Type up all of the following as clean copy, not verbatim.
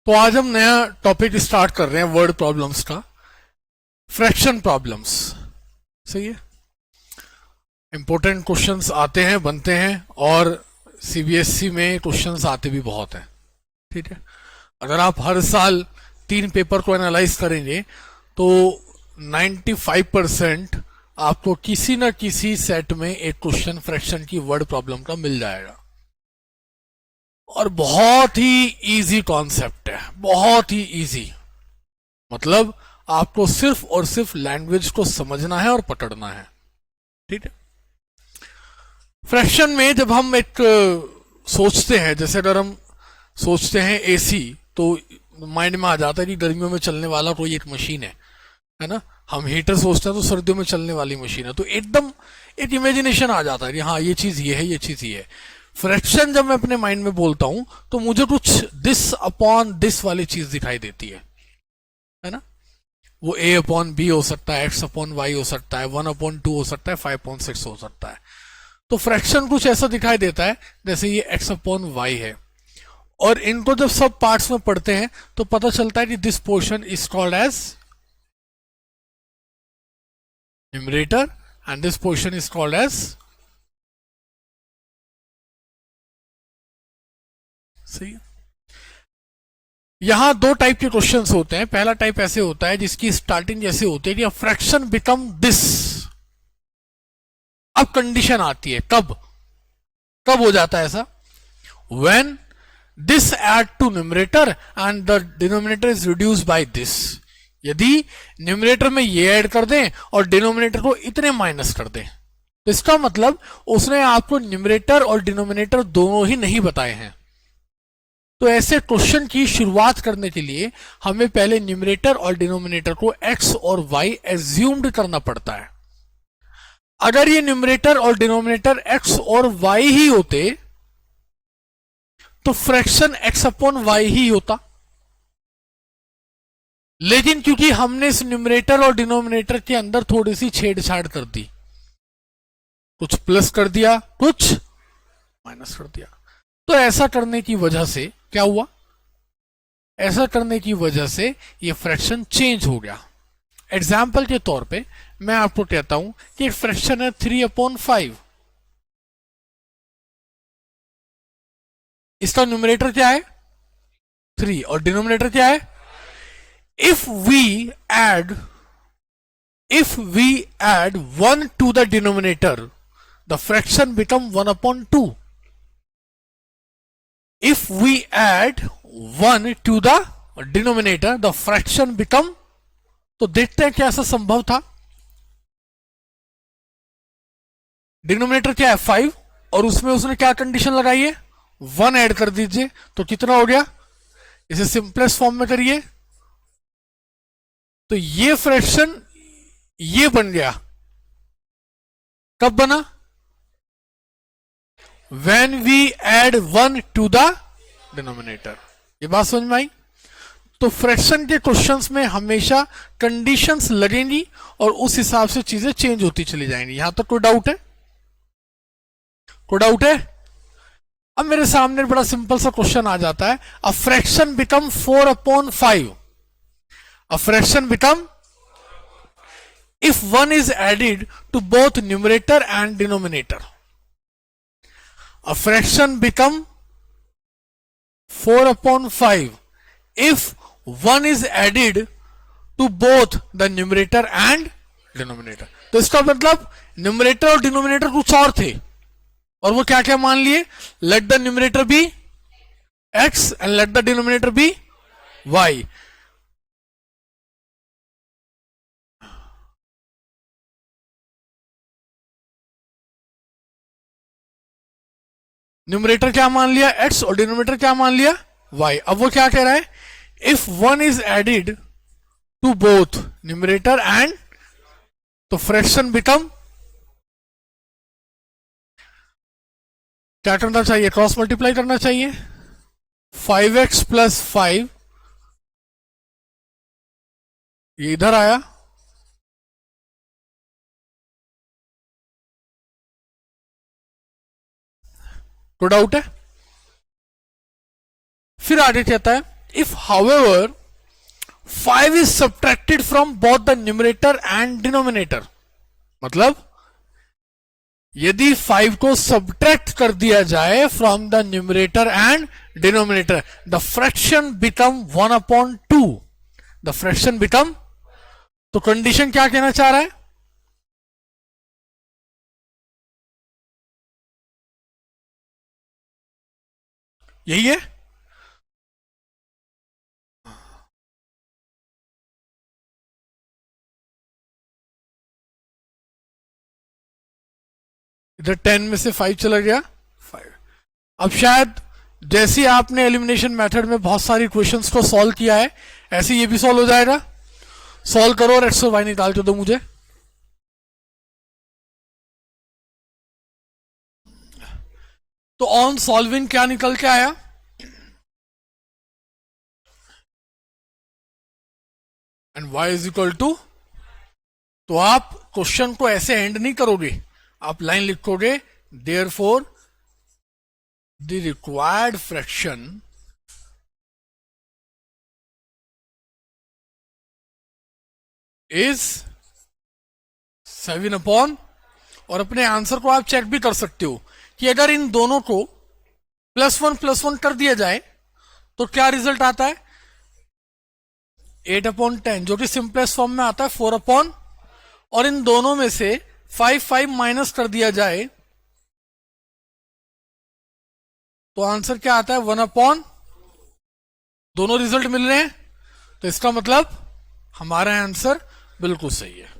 तो आज हम नया टॉपिक स्टार्ट कर रहे हैं वर्ड प्रॉब्लम्स का, फ्रैक्शन प्रॉब्लम्स। सही है, इंपॉर्टेंट क्वेश्चंस आते हैं, बनते हैं, और सीबीएसई में क्वेश्चंस आते भी बहुत हैं। ठीक है, अगर आप हर साल 3 पेपर को एनालाइज करेंगे तो 95% आपको किसी न किसी सेट में एक क्वेश्चन फ्रैक्शन की वर्ड प्रॉब्लम का मिल जाएगा। और बहुत ही इजी कॉन्सेप्ट है, बहुत ही इजी। मतलब आपको सिर्फ और सिर्फ लैंग्वेज को समझना है और पकड़ना है। ठीक है, फ्रैक्शन में जब हम एक सोचते हैं, जैसे अगर हम सोचते हैं एसी, तो माइंड में आ जाता है कि गर्मियों में चलने वाला कोई एक मशीन है ना। हम हीटर सोचते हैं तो सर्दियों में चलने वाली मशीन है, तो एकदम एक इमेजिनेशन आ जाता है कि हाँ ये चीज ये है, ये चीज ये है। फ्रैक्शन जब मैं अपने माइंड में बोलता हूं तो मुझे कुछ दिस अपॉन दिस वाली चीज दिखाई देती है ना। वो ए अपॉन बी हो सकता है, एक्स अपॉन वाई हो सकता है, 1/2 हो सकता है, 5/6 हो सकता है। तो फ्रैक्शन कुछ ऐसा दिखाई देता है जैसे ये एक्स अपॉन वाई है। और इनको जब सब पार्ट्स में पढ़ते हैं तो पता चलता है कि this portion is called as numerator and this portion is called as. सही है, यहां 2 टाइप के क्वेश्चंस होते हैं। पहला टाइप ऐसे होता है जिसकी स्टार्टिंग जैसे होती है कि फ्रैक्शन बिकम दिस। अब कंडीशन आती है, कब कब हो जाता है ऐसा? When this add to numerator and the denominator is reduce by this. यदि न्यूमरेटर में ये ऐड कर दें और डिनोमिनेटर को इतने माइनस कर दें, तो इसका मतलब उसने आपको न्यूमरेटर और डिनोमिनेटर दोनों ही नहीं बताए हैं। तो ऐसे क्वेश्चन की शुरुआत करने के लिए हमें पहले न्यूमरेटर और डिनोमिनेटर को x और y एज्यूम्ड करना पड़ता है। अगर ये न्यूमरेटर और डिनोमिनेटर x और y ही होते तो फ्रैक्शन x अपॉन y ही होता। लेकिन क्योंकि हमने इस न्यूमरेटर और डिनोमिनेटर के अंदर थोड़ी सी छेड़छाड़ कर दी, कुछ प्लस कर दिया, कुछ माइनस कर दिया, तो ऐसा करने की वजह से क्या हुआ? ऐसा करने की वजह से ये फ्रैक्शन चेंज हो गया। एग्जाम्पल के तौर पे मैं आपको कहता हूं कि एक फ्रैक्शन है 3/5। इसका न्यूमरेटर क्या है? 3 और डिनोमिनेटर क्या है? If we add 1 to the denominator the fraction become 1/2। If we add 1 to the denominator, the fraction become। तो देखते हैं क्या ऐसा संभव था? डिनोमिनेटर क्या है 5 और उसमें उसने क्या कंडीशन लगाई है? 1 ऐड कर दीजिए, तो कितना हो गया? इसे सिंपलेस्ट फॉर्म में करिए तो ये फ्रैक्शन ये बन गया। कब बना? When we add 1 to the denominator। ये बात समझ में आई? तो फ्रैक्शन के क्वेश्चंस में हमेशा कंडीशंस लगेंगी और उस हिसाब से चीजें चेंज होती चली जाएंगी। यहां तक कोई डाउट है? कोई डाउट है? अब मेरे सामने बड़ा सिंपल सा क्वेश्चन आ जाता है, a fraction become 4/5। A fraction become if 1 is added to both numerator and denominator। A fraction become 4/5 if 1 is added to both the numerator and denominator। तो इसका मतलब न्यूमरेटर और डिनोमिनेटर कुछ और थे, और वो क्या क्या मान लिए? Let the numerator be x and let the denominator be y। Numerator क्या मान लिया? x और डिनोमिनेटर क्या मान लिया? y। अब वो क्या कह रहा है? If 1 is added to both numerator and, तो फ्रैक्शन बिकम क्या करना चाहिए? क्रॉस मल्टीप्लाई करना चाहिए। 5x + 5 ये इधर आया, तो डाउट है? फिर आगे कहता है if however 5 is subtracted from both the numerator and denominator, मतलब यदि 5 को सब्ट्रैक्ट कर दिया जाए from the numerator and denominator, the fraction become 1/2, the fraction become, तो कंडीशन क्या कहना चाह रहा है? यही है। इधर 10 में से 5 चला गया, 5। अब शायद जैसे ही आपने एलिमिनेशन मेथड में बहुत सारी क्वेश्चंस को सॉल्व किया है, ऐसे ये भी सॉल्व हो जाएगा। सॉल्व करो और एक्स और वाई निकाल के दो मुझे। तो ऑन सॉल्विंग क्या निकल के आया? And y is equal to, तो आप क्वेश्चन को ऐसे एंड नहीं करोगे, आप लाइन लिखोगे therefore the required fraction is 7/, और अपने आंसर को आप चेक भी कर सकते हो कि अगर इन दोनों को +1 कर दिया जाए तो क्या रिजल्ट आता है? 8/10, जो कि सिंपलेस्ट फॉर्म में आता है 4/, और इन दोनों में से 5 माइनस कर दिया जाए तो आंसर क्या आता है? 1/, दोनों रिजल्ट मिल रहे हैं, तो इसका मतलब हमारा आंसर बिल्कुल सही है।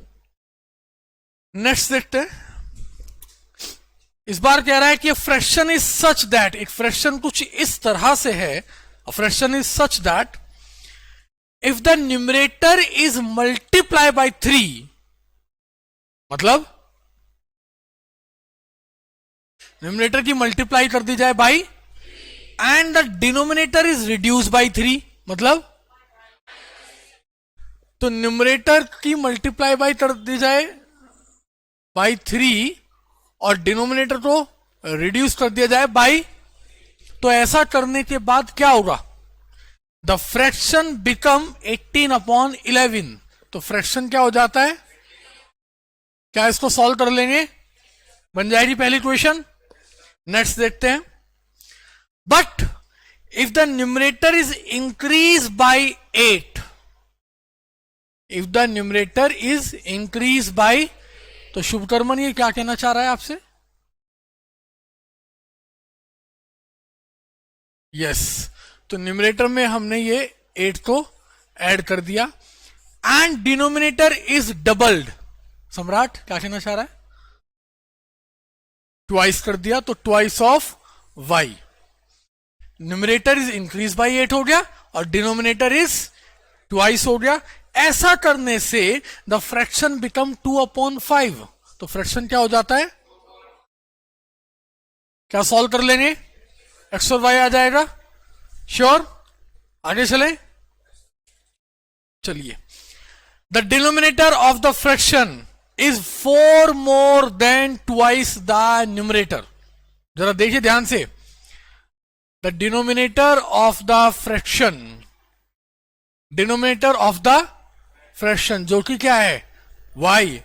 नेक्स्ट देखते हैं। इस बार कह रहा है कि फ्रैक्शन इज सच दैट, एक फ्रैक्शन कुछ इस तरह से है, fraction is such that if the numerator is multiply by 3, मतलब न्यूमरेटर की मल्टीप्लाई कर दी जाए by, and the denominator is reduce by 3, मतलब तो न्यूमरेटर की मल्टीप्लाई बाई कर दी जाए बाई 3 और डिनोमिनेटर को रिड्यूस कर दिया जाए बाई, तो ऐसा करने के बाद क्या होगा? द फ्रैक्शन बिकम 18/11, तो फ्रैक्शन क्या हो जाता है? क्या इसको सॉल्व कर लेंगे? बन जाएगी पहली क्वेश्चन। नेक्स्ट देखते हैं। But if the numerator is increase by 8, if the numerator is increase bye, तो शुभकर्मन ये क्या कहना चाह रहा है आपसे? यस, तो न्यूमरेटर में हमने ये 8 को ऐड कर दिया, एंड डिनोमिनेटर इज डबल्ड। सम्राट क्या कहना चाह रहा है? ट्वाइस कर दिया, तो twice of Y. Numerator is increase by 8 हो गया और डिनोमिनेटर इज ट्वाइस हो गया। ऐसा करने से द फ्रैक्शन बिकम 2/5, तो फ्रैक्शन क्या हो जाता है? क्या सॉल्व कर लेंगे? एक्स और वाई आ जाएगा। श्योर? आगे चले, चलिए। The denominator of the fraction is 4 more than twice the numerator. जरा देखिए ध्यान से, the denominator of the fraction, denominator of the fraction जो कि क्या है? y,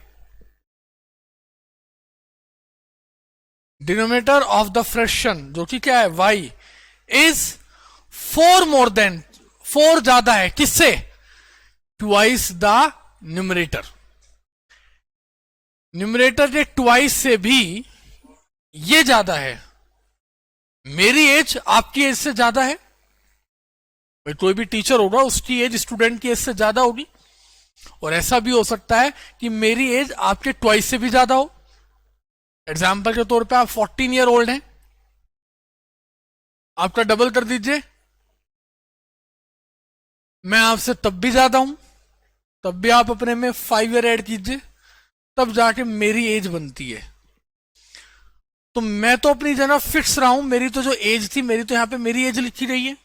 denominator of the fraction जो कि क्या है? y इज 4 मोर देन, 4 ज्यादा है किससे? Twice the numerator. न्यूमरेटर के ट्वाइस से भी ये ज्यादा है। मेरी एज आपकी एज से ज्यादा है, भाई कोई भी टीचर होगा उसकी एज स्टूडेंट की एज से ज्यादा होगी, और ऐसा भी हो सकता है कि मेरी एज आपके ट्वाइस से भी ज्यादा हो। एग्जाम्पल के तौर पे आप 14 ईयर ओल्ड हैं, आपका डबल कर दीजिए, मैं आपसे तब भी ज्यादा हूं, तब भी आप अपने में 5 ईयर ऐड कीजिए, तब जाके मेरी एज बनती है। तो मैं तो अपनी जगह फिक्स रहा हूं, मेरी तो जो एज थी, मेरी तो यहां पे मेरी एज लिखी गई है।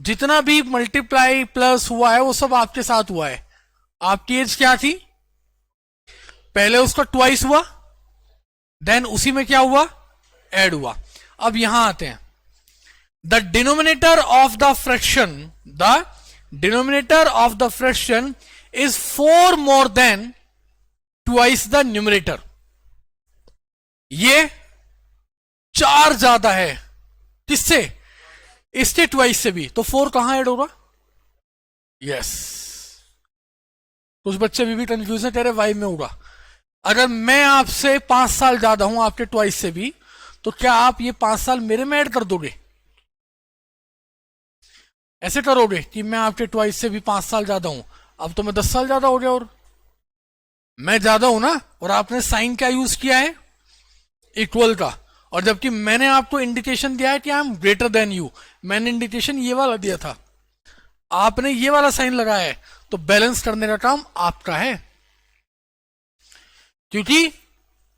जितना भी मल्टीप्लाई प्लस हुआ है वो सब आपके साथ हुआ है। आपकी एज क्या थी? पहले उसका ट्वाइस हुआ, देन उसी में क्या हुआ? ऐड हुआ। अब यहां आते हैं, the denominator of the fraction is 4 more than twice the numerator. ये 4 ज्यादा है किससे? इसके ट्वाइस से भी, तो 4 कहां ऐड होगा? यस, कुछ बच्चे भी कंफ्यूज है, कह रहे वाई में होगा। अगर मैं आपसे 5 साल ज्यादा हूं आपके ट्वाइस से भी, तो क्या आप ये 5 साल मेरे में ऐड कर दोगे? ऐसे करोगे कि मैं आपके ट्वाइस से भी 5 साल ज्यादा हूं, अब तो मैं 10 साल ज्यादा हो गया, और मैं ज्यादा हूं ना, और आपने साइन क्या यूज किया है? इक्वल का। और जबकि मैंने आपको इंडिकेशन दिया है कि I am greater than you, मैंने इंडिकेशन ये वाला दिया था, आपने ये वाला साइन लगाया है, तो बैलेंस करने का काम आपका है। क्योंकि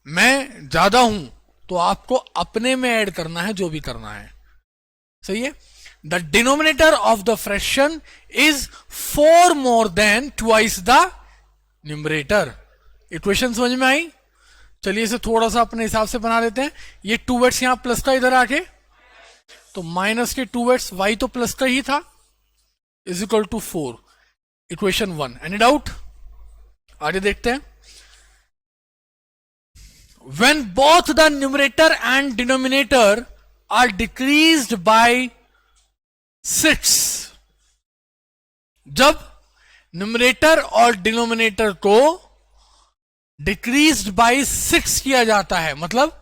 मैं ज्यादा हूं तो आपको अपने में ऐड करना है जो भी करना है, सही है। The denominator of the fraction is 4 more than twice the numerator. Equation समझ में आई? चलिए इसे थोड़ा सा अपने हिसाब से बना लेते हैं। ये 2x यहां प्लस का इधर आके, तो माइनस के 2x, y तो प्लस का ही था, is equal to 4। Equation 1। Any doubt? आगे देखते हैं। When both the numerator and denominator are decreased by 6, जब न्यूमरेटर और डिनोमिनेटर को डिक्रीज्ड बाय 6 किया जाता है, मतलब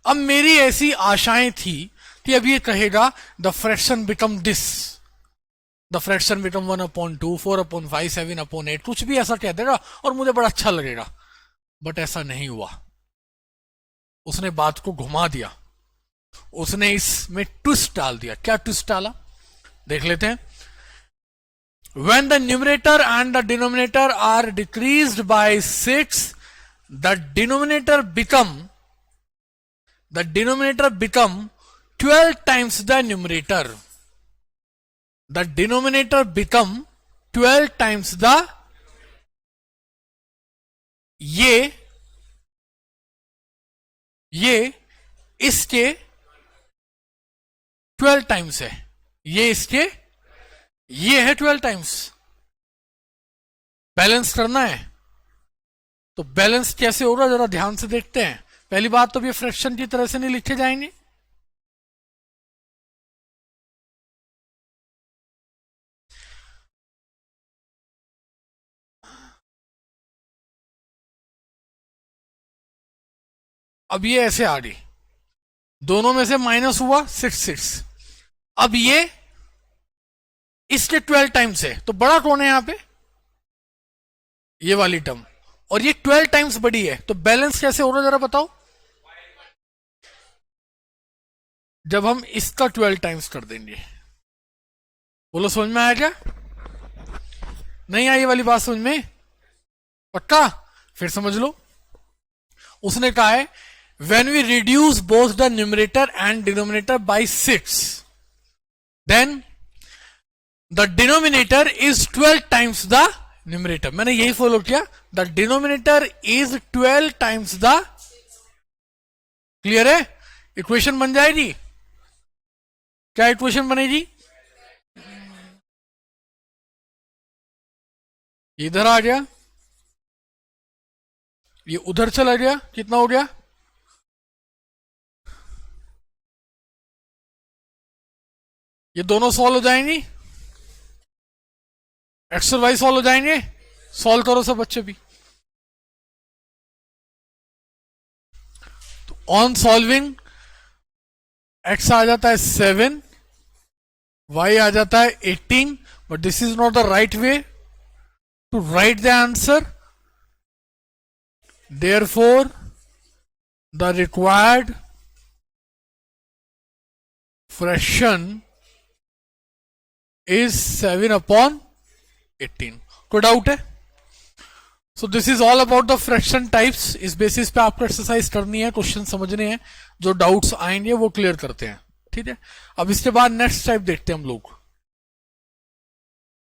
अब मेरी ऐसी आशाएं थी कि अब ये कहेगा the fraction become this, the fraction become 1/2, 4/5, 7/8, कुछ भी ऐसा कह देगा और मुझे बड़ा अच्छा लगेगा। बट ऐसा नहीं हुआ, उसने बात को घुमा दिया, उसने इसमें ट्विस्ट डाल दिया। क्या ट्विस्ट डाला देख लेते हैं। When the numerator and the denominator are decreased by 6, the denominator become 12 times the numerator. The denominator become 12 times the, ये इसके 12 टाइम्स है, ये इसके, ये है 12 टाइम्स। बैलेंस करना है तो बैलेंस कैसे होगा जरा ध्यान से देखते हैं। पहली बात तो ये फ्रैक्शन की तरह से नहीं लिखे जाएंगे, अब ये ऐसे आ गई, दोनों में से माइनस हुआ 6। अब ये इसके 12 टाइम्स है, तो बड़ा कौन है यहां पे? ये वाली टर्म, और ये 12 टाइम्स बड़ी है, तो बैलेंस कैसे हो रहा है जरा बताओ। जब हम इसका 12 टाइम्स कर देंगे, बोलो समझ में आया क्या? नहीं आई ये वाली बात समझ में? पक्का? फिर समझ लो। उसने कहा है when we reduce both the numerator and denominator by 6, then the denominator is 12 times the numerator. मैंने यही फॉलो किया, the denominator is 12 times the, clear है? इक्वेशन बन जाएगी। क्या इक्वेशन बनेगी? इधर आ गया, ये उधर चला गया, कितना हो गया? ये दोनों सॉल्व हो जाएंगी, एक्स और वाई सॉल्व हो जाएंगे। सॉल्व करो सब बच्चे भी। तो ऑन सॉल्विंग एक्स आ जाता है 7, वाई आ जाता है 18, but this is not the right way to write the answer. Therefore, the required fraction is 7/18. कोई डाउट है? So this is all about the fraction types. इस बेसिस पे आपको एक्सरसाइज करनी है, क्वेश्चन समझने हैं, जो डाउट्स आएंगे वो क्लियर करते हैं, ठीक है। अब इसके बाद नेक्स्ट टाइप देखते हैं हम लोग।